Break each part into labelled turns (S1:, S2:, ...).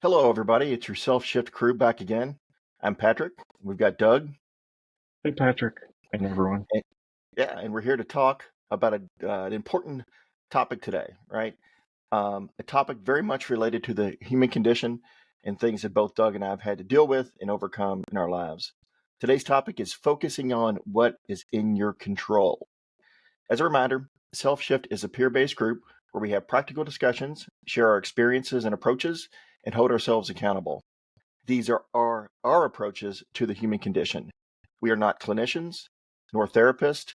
S1: Hello, everybody. It's your SelfShift crew back again. I'm Patrick. We've got Doug.
S2: Hey, Patrick, and everyone.
S1: And, and we're here to talk about an important topic today, right? A topic very much related to the human condition and things that both Doug and I have had to deal with and overcome in our lives. Today's topic is focusing on what is in your control. As a reminder, SelfShift is a peer-based group where we have practical discussions, share our experiences and approaches, and hold ourselves accountable. These are our approaches to the human condition. We are not clinicians, nor therapists,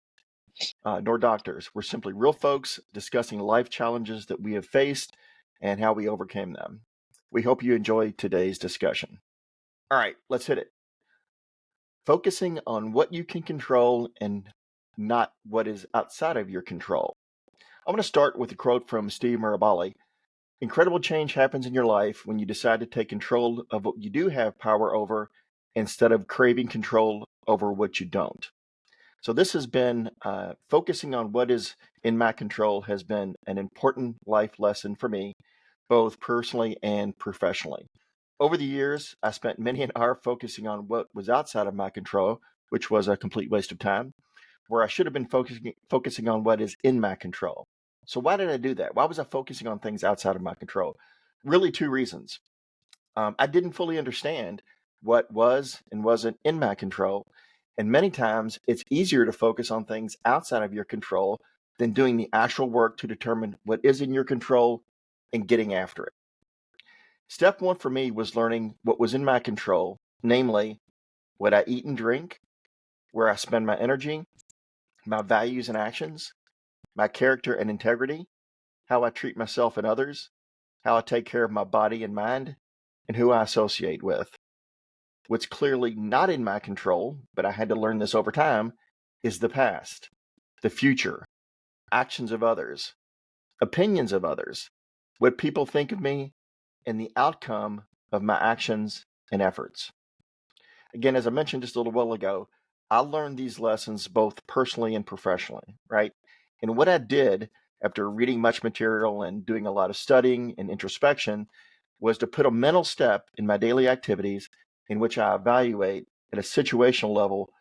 S1: nor doctors. We're simply real folks discussing life challenges that we have faced and how we overcame them. We hope you enjoy today's discussion. All right, let's hit it. Focusing on what you can control and not what is outside of your control. I'm going to start with a quote from Steve Maraboli. Incredible change happens in your life when you decide to take control of what you do have power over instead of craving control over what you don't. So this has been focusing on what is in my control has been an important life lesson for me, both personally and professionally. Over the years, I spent many an hour focusing on what was outside of my control, which was a complete waste of time, where I should have been focusing on what is in my control. So why did I do that? Why was I focusing on things outside of my control? Really, two reasons. I didn't fully understand what was and wasn't in my control. And many times it's easier to focus on things outside of your control than doing the actual work to determine what is in your control and getting after it. Step one for me was learning what was in my control, namely what I eat and drink, where I spend my energy, my values and actions, my character and integrity, how I treat myself and others, how I take care of my body and mind, and who I associate with. What's clearly not in my control, but I had to learn this over time, is the past, the future, actions of others, opinions of others, what people think of me, and the outcome of my actions and efforts. Again, as I mentioned just a little while ago, I learned these lessons both personally and professionally, right? And what I did after reading much material and doing a lot of studying and introspection was to put a mental step in my daily activities in which I evaluate at a situational level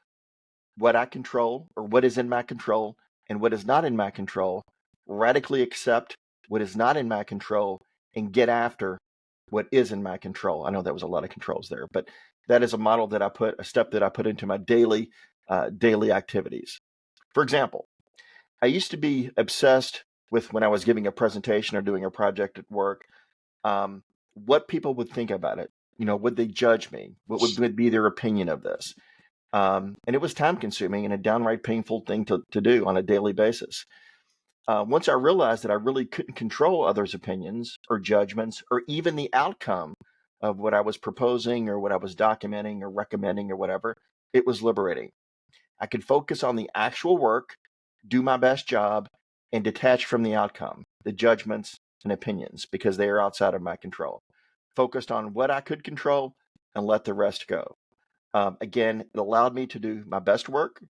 S1: what I control or what is in my control and what is not in my control, radically accept what is not in my control, and get after what is in my control. I know that was a lot of controls there, but that is a step that I put into my daily activities. For example, I used to be obsessed with when I was giving a presentation or doing a project at work, what people would think about it. Would they judge me? What would be their opinion of this? And it was time consuming and a downright painful thing to do on a daily basis. Once I realized that I really couldn't control others' opinions or judgments or even the outcome of what I was proposing or what I was documenting or recommending or whatever, it was liberating. I could focus on the actual work, do my best job, and detach from the outcome, the judgments and opinions, because they are outside of my control. Focused on what I could control and let the rest go. Again, it allowed me to do my best work,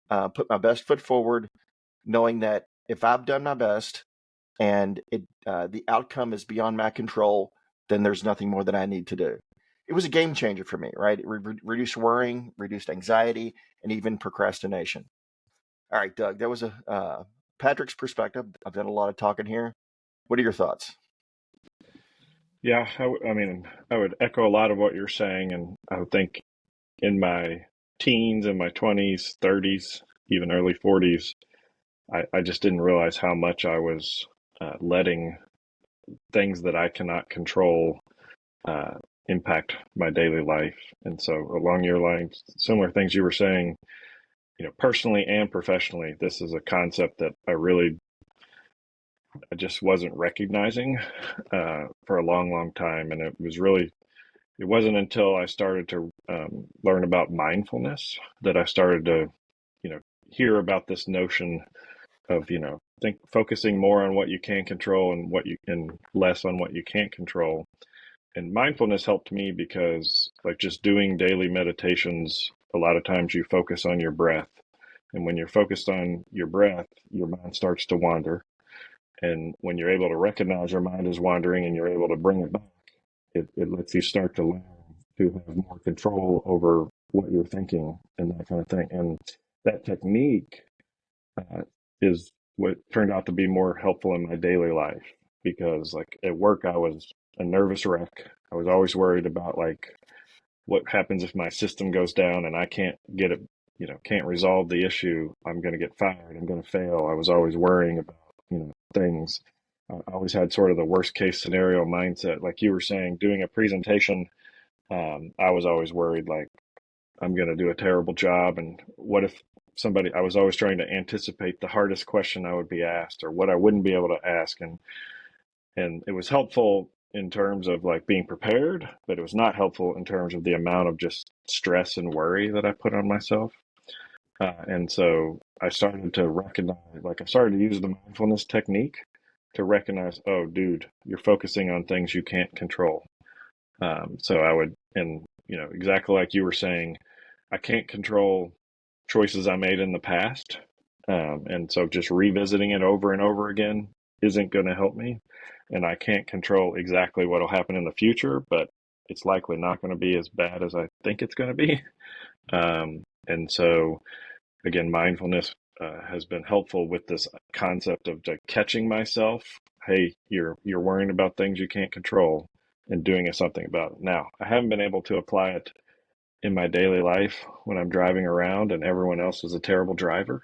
S1: put my best foot forward, knowing that if I've done my best and the outcome is beyond my control, then there's nothing more that I need to do. It was a game changer for me, right? It reduced worrying, reduced anxiety, and even procrastination. All right, Doug, that was a Patrick's perspective. I've done a lot of talking here. What are your thoughts?
S2: Yeah, I would echo a lot of what you're saying, and I would think in my teens, in my 20s, 30s, even early 40s, I just didn't realize how much I was letting things that I cannot control uh, impact my daily life. And so, along your lines, similar things you were saying, personally and professionally, this is a concept that I just wasn't recognizing for a long, long time. And it wasn't until I started to learn about mindfulness that I started to, you know, hear about this notion of, think focusing more on what you can control and less on what you can't control. And mindfulness helped me because, like, just doing daily meditations, a lot of times you focus on your breath. And when you're focused on your breath, your mind starts to wander. And when you're able to recognize your mind is wandering and you're able to bring it back, it lets you start to learn to have more control over what you're thinking and that kind of thing. And that technique uh, is what turned out to be more helpful in my daily life because, like, at work, I was a nervous wreck. I was always worried about, like, what happens if my system goes down and I can't get it, can't resolve the issue. I'm going to get fired. I'm going to fail. I was always worrying about, things. I always had sort of the worst case scenario mindset. Like you were saying, doing a presentation, I was always worried, like, I'm going to do a terrible job. And what if I was always trying to anticipate the hardest question I would be asked or what I wouldn't be able to ask. And it was helpful in terms of like being prepared, but it was not helpful in terms of the amount of just stress and worry that I put on myself. And so I started to recognize, like, I started to use the mindfulness technique to recognize, oh, dude, you're focusing on things you can't control. So I would, and exactly like you were saying, I can't control choices I made in the past. And so just revisiting it over and over again isn't going to help me. And I can't control exactly what will happen in the future, but it's likely not going to be as bad as I think it's going to be. And so, again, mindfulness has been helpful with this concept of like catching myself. Hey, you're worrying about things you can't control and doing something about it. Now, I haven't been able to apply it in my daily life when I'm driving around and everyone else is a terrible driver.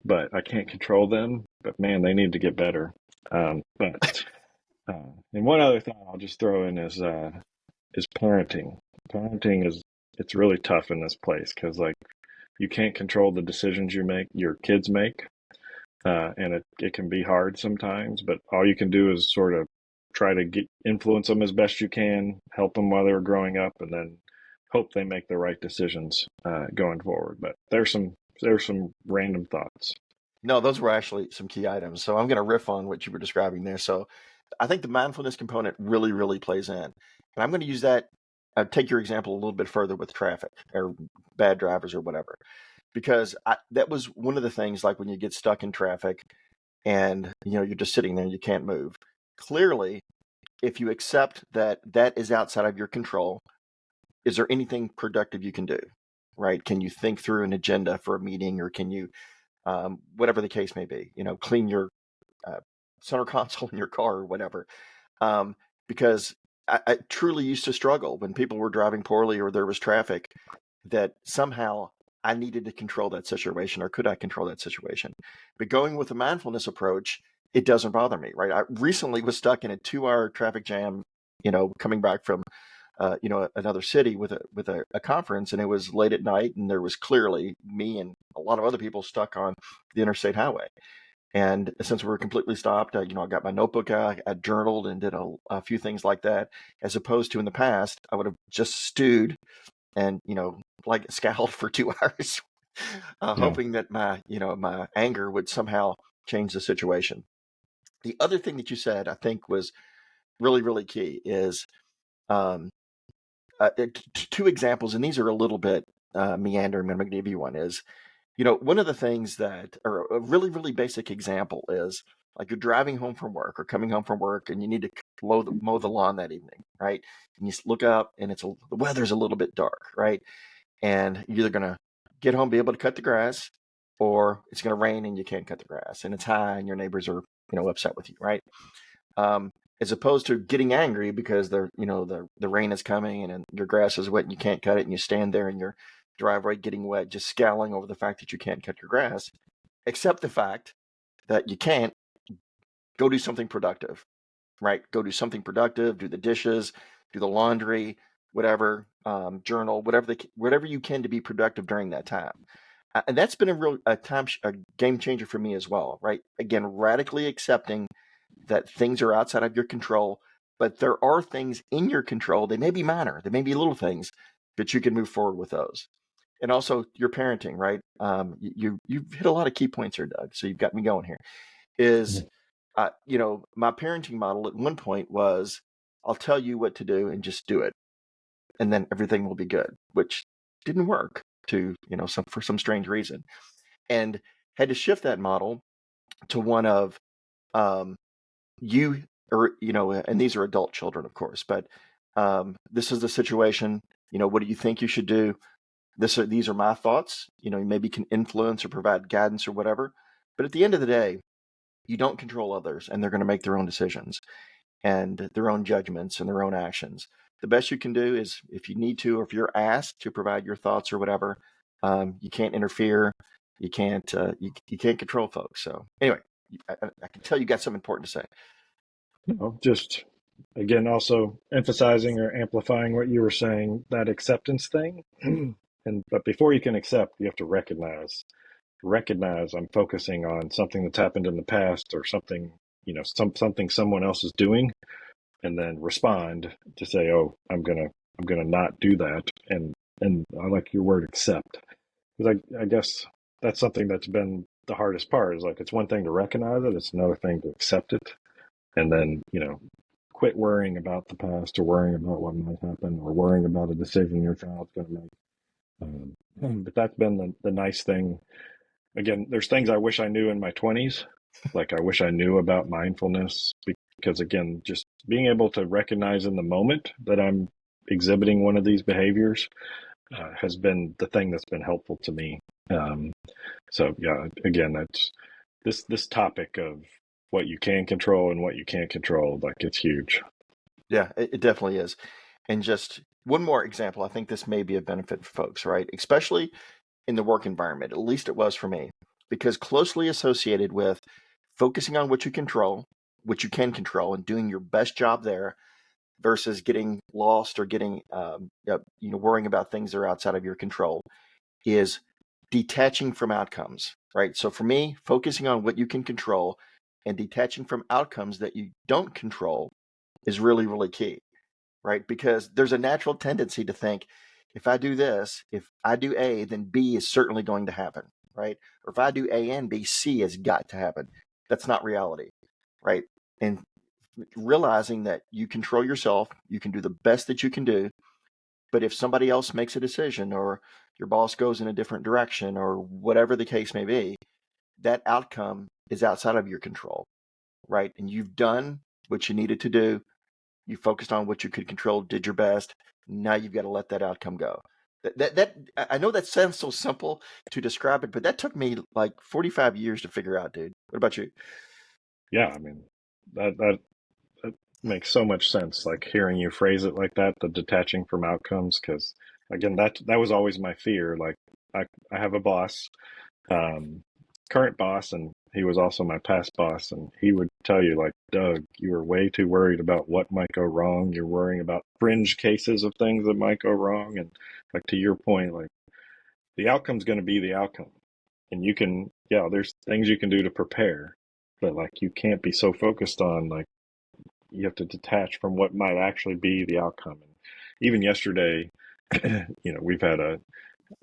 S2: But I can't control them. But man, they need to get better. But and one other thing I'll just throw in is parenting. Parenting is it's really tough in this place because like you can't control the decisions your kids make, and it can be hard sometimes. But all you can do is sort of try to influence them as best you can, help them while they're growing up, and then hope they make the right decisions going forward. But there's some random thoughts.
S1: No, those were actually some key items. So I'm going to riff on what you were describing there. So I think the mindfulness component really, really plays in. And I'm going to use that, take your example a little bit further with traffic or bad drivers or whatever, because that was one of the things, like when you get stuck in traffic and you're just sitting there and you can't move. Clearly, if you accept that that is outside of your control, is there anything productive you can do? Right? Can you think through an agenda for a meeting, or can you, whatever the case may be, clean your uh, center console in your car or whatever? Um, because I truly used to struggle when people were driving poorly or there was traffic, that somehow I needed to control that situation, or could I control that situation? But going with a mindfulness approach, it doesn't bother me, right? I recently was stuck in a 2-hour traffic jam, coming back from another city with a conference, and it was late at night, and there was clearly me and a lot of other people stuck on the interstate highway. And since we were completely stopped, I got my notebook out, I journaled and did a few things like that, as opposed to in the past, I would have just stewed and, like scowled for 2 hours,
S2: Yeah.
S1: hoping that my anger would somehow change the situation. The other thing that you said, I think, was really, really key is, um, two examples, and these are a little bit meandering. I'm going to give you one. Is, one of the things that, or a really, really basic example is, like, you're driving home from work or coming home from work, and you need to mow the lawn that evening, right? And you look up, and the weather's a little bit dark, right? And you're either going to get home, be able to cut the grass, or it's going to rain and you can't cut the grass, and it's high, and your neighbors are upset with you, right? Um, as opposed to getting angry because the rain is coming and your grass is wet and you can't cut it, and you stand there in your driveway getting wet, just scowling over the fact that you can't cut your grass. Accept the fact that you can't. Go do something productive, right? Go do something productive. Do the dishes, do the laundry, whatever. Journal, whatever you can to be productive during that time. And that's been a game changer for me as well, right? Again, radically accepting that things are outside of your control, but there are things in your control. They may be minor, they may be little things, but you can move forward with those. And also your parenting, right? You've hit a lot of key points here, Doug. So you've got me going here. Is my parenting model at one point was, I'll tell you what to do and just do it, and then everything will be good, which didn't work to for some strange reason, and had to shift that model to one of, um, you or, and these are adult children, of course, but this is the situation, what do you think you should do? These are my thoughts, maybe can influence or provide guidance or whatever. But at the end of the day, you don't control others, and they're going to make their own decisions and their own judgments and their own actions. The best you can do is, if you need to, or if you're asked to provide your thoughts or whatever, you can't interfere. You can't you can't control folks. So anyway, I can tell you got something important to say.
S2: Just again, also emphasizing or amplifying what you were saying, that acceptance thing. But before you can accept, you have to recognize I'm focusing on something that's happened in the past, or something, something someone else is doing, and then respond to say, oh, I'm gonna not do that. And I like your word accept, because I guess that's something that's been the hardest part, is like, it's one thing to recognize it, it's another thing to accept it, and then, quit worrying about the past, or worrying about what might happen, or worrying about a decision your child's going to make. But that's been the nice thing. Again, there's things I wish I knew in my 20s. Like, I wish I knew about mindfulness, because, again, just being able to recognize in the moment that I'm exhibiting one of these behaviors has been the thing that's been helpful to me. Um, so yeah, again, that's this topic of what you can control and what you can't control. Like, it's huge.
S1: Yeah, it definitely is. And just one more example, I think this may be a benefit for folks, right? Especially in the work environment, at least it was for me, because closely associated with focusing on what you control, what you can control, and doing your best job there versus getting lost or getting, worrying about things that are outside of your control, is detaching from outcomes, right? So for me, focusing on what you can control and detaching from outcomes that you don't control is really, really key, right? Because there's a natural tendency to think, if I do this, if I do A, then B is certainly going to happen, right? Or if I do A and B, C has got to happen. That's not reality, right? And realizing that you control yourself, you can do the best that you can do. But if somebody else makes a decision, or your boss goes in a different direction, or whatever the case may be, that outcome is outside of your control, right? And you've done what you needed to do. You focused on what you could control, did your best. Now you've got to let that outcome go. That I know that sounds so simple to describe it, but that took me like 45 years to figure out, dude. What about you?
S2: Yeah, I mean, that makes so much sense. Like, hearing you phrase it like that, the detaching from outcomes, because, again, that was always my fear. Like, I have a boss, um, current boss, and he was also my past boss, and he would tell you, like, Doug, you are way too worried about what might go wrong. You're worrying about fringe cases of things that might go wrong, and, like, to your point, like, the outcome's going to be the outcome, and you can, yeah, there's things you can do to prepare, but, like, you can't be so focused on, like, you have to detach from what might actually be the outcome. And even yesterday, we've had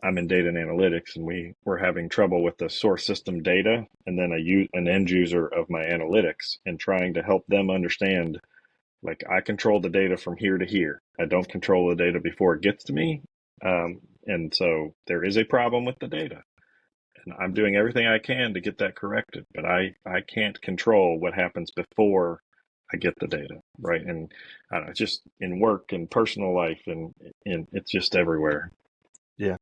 S2: I'm in data and analytics, and we were having trouble with the source system data, and then an end user of my analytics, and trying to help them understand, like, I control the data from here to here. I don't control the data before it gets to me. And so there is a problem with the data, and I'm doing everything I can to get that corrected, but I can't control what happens before I get the data, right? And I don't know, just in work and personal life, and it's just everywhere.
S1: Yeah.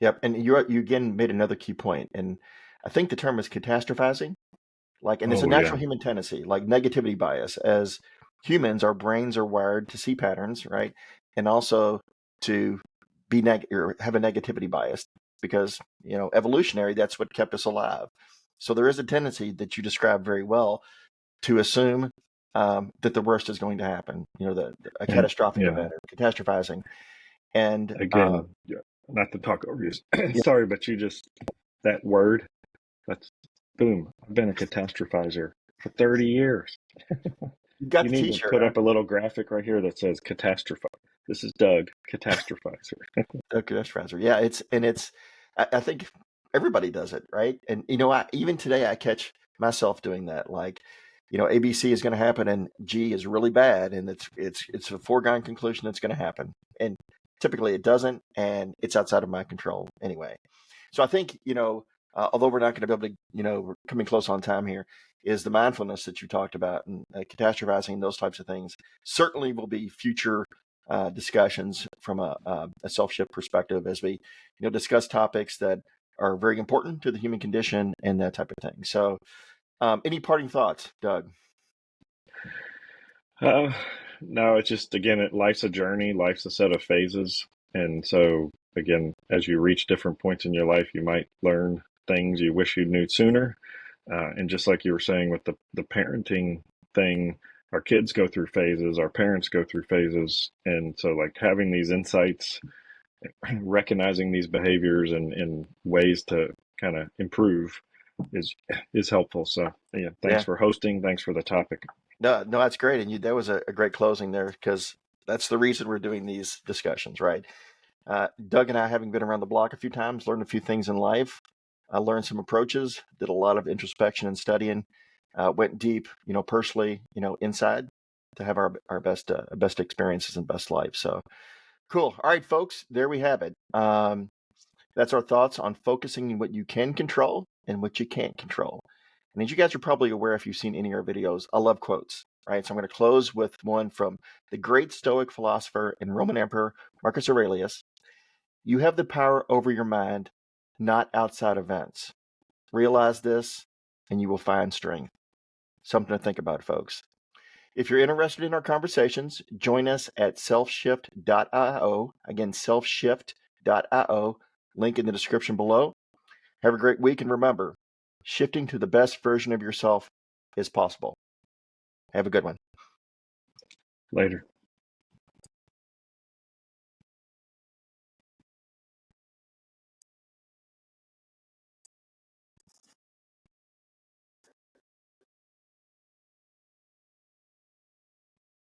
S1: Yep. And you again made another key point, and I think the term is catastrophizing. Like, and it's a
S2: Oh
S1: natural
S2: yeah.
S1: human tendency, like negativity bias. As humans, our brains are wired to see patterns, right? And also to or have a negativity bias, because, evolutionary, that's what kept us alive. So there is a tendency that you described very well to assume that the worst is going to happen, a
S2: And
S1: catastrophic
S2: yeah,
S1: event or catastrophizing. And
S2: again, yeah, not to talk over you.
S1: yeah,
S2: Sorry, but you just, that word, that's, boom. I've been a catastrophizer for 30 years.
S1: you got
S2: You
S1: the
S2: need to
S1: T-shirt,
S2: put
S1: huh?
S2: up a little graphic right here that says catastrophize. This is Doug, catastrophizer.
S1: Okay, that's Fraser. Yeah, it's. I think everybody does it, right? And even today I catch myself doing that. Like, ABC is going to happen, and G is really bad, and it's a foregone conclusion that's going to happen, and typically it doesn't, and it's outside of my control anyway. So I think although we're not going to be able to, we're coming close on time here. is the mindfulness that you talked about, and catastrophizing and those types of things certainly will be future discussions from a SelfShift perspective as we discuss topics that are very important to the human condition and that type of thing. So any parting thoughts, Doug?
S2: Uh, no, it's just, again, life's a journey, life's a set of phases. And so, again, as you reach different points in your life, you might learn things you wish you knew sooner. And just like you were saying with the parenting thing, our kids go through phases, our parents go through phases. And so, like, having these insights, recognizing these behaviors and ways to kind of improve is helpful. So, yeah, thanks
S1: Yeah.
S2: for hosting. Thanks for the topic.
S1: No, that's great. And that was a great closing there, because that's the reason we're doing these discussions, right? Doug and I, having been around the block a few times, learned a few things in life. I learned some approaches, did a lot of introspection and studying, went deep, personally, inside to have our best experiences and best life. So cool. All right, folks, there we have it. That's our thoughts on focusing on what you can control and what you can't control. And as you guys are probably aware, if you've seen any of our videos, I love quotes, right? So I'm going to close with one from the great Stoic philosopher and Roman Emperor Marcus Aurelius. You have the power over your mind, not outside events. Realize this, and you will find strength. Something to think about, folks. If you're interested in our conversations, join us at selfshift.io. Again, selfshift.io. Link in the description below. Have a great week, and remember, shifting to the best version of yourself is possible. Have a good one.
S2: Later.